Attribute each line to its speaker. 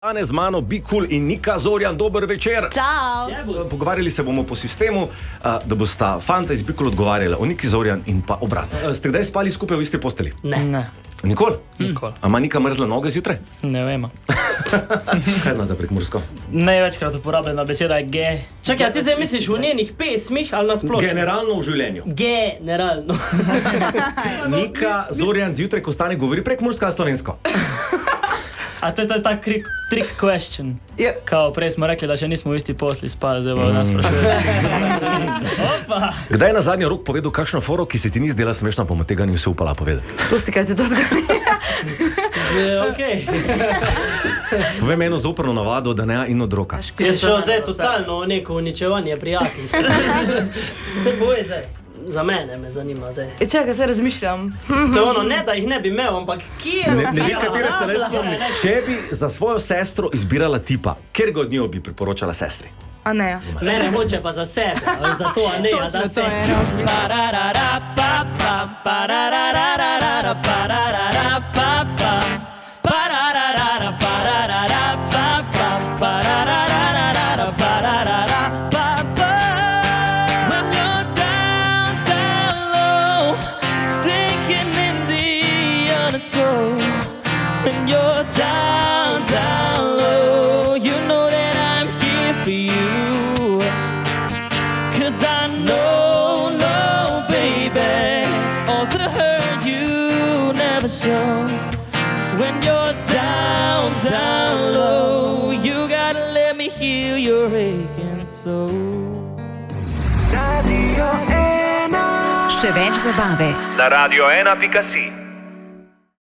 Speaker 1: Danes z mano Bikul in Nika Zorjan, dober večer.
Speaker 2: Čau.
Speaker 1: Pogovarjali se bomo po sistemu, da bosta fanta iz Bikul odgovarjala o Niki Zorjan in pa obratno. Ste kdaj spali skupaj v isti posteli?
Speaker 2: Ne.
Speaker 1: Nikoli?
Speaker 3: Nikoli.
Speaker 1: A ima Nika mrzle noge zjutraj?
Speaker 3: Ne vem.
Speaker 1: Kaj znate prekmursko?
Speaker 3: Največkrat uporabljena beseda je ge.
Speaker 2: Čakaj, a ti zdaj misliš v njenih pesmih ali nasplošno?
Speaker 1: Generalno v življenju.
Speaker 2: Generalno.
Speaker 1: Nika Zorjan zjutraj, ko stane, govori prekmursko ali slovensko?
Speaker 3: A to je ta trick question.
Speaker 2: Ja.
Speaker 3: Kao prej smo rekli, da še nismo v isti posli spali, zdaj bo nas sprašuješ. Opa!
Speaker 1: Kdaj je na zadnji rok povedal kakšno foro, ki se ti ni zdela smešna, pa mu tega ni vse upala povedati?
Speaker 2: Pusti, kaj se to zgodi.
Speaker 3: Okej.
Speaker 1: Povem eno zoprno navado, da ne in od roka.
Speaker 2: Jaz šel zdaj totalno neko uničevanje prijateljstva. Kaj boj zdaj? Za mene me zanima zdaj.
Speaker 4: Čakaj, se razmišljam.
Speaker 2: To je ono, ne da jih ne bi imel, ampak kje?
Speaker 1: Ne vem, katere se res spomni. Če bi za svojo sestro izbirala tipa, ker ga od njo bi priporočala sestri?
Speaker 4: A ne.
Speaker 2: Mene hoče pa za sebe, ali za to, a ne, a za sebe.
Speaker 5: When you're down, down low, you know that I'm here for you. 'Cause I know, baby, all the hurt you never show. When you're down, down low, you gotta let me heal your aching soul.
Speaker 6: Radio 1.
Speaker 7: Še več zabave
Speaker 6: Na radio1.si.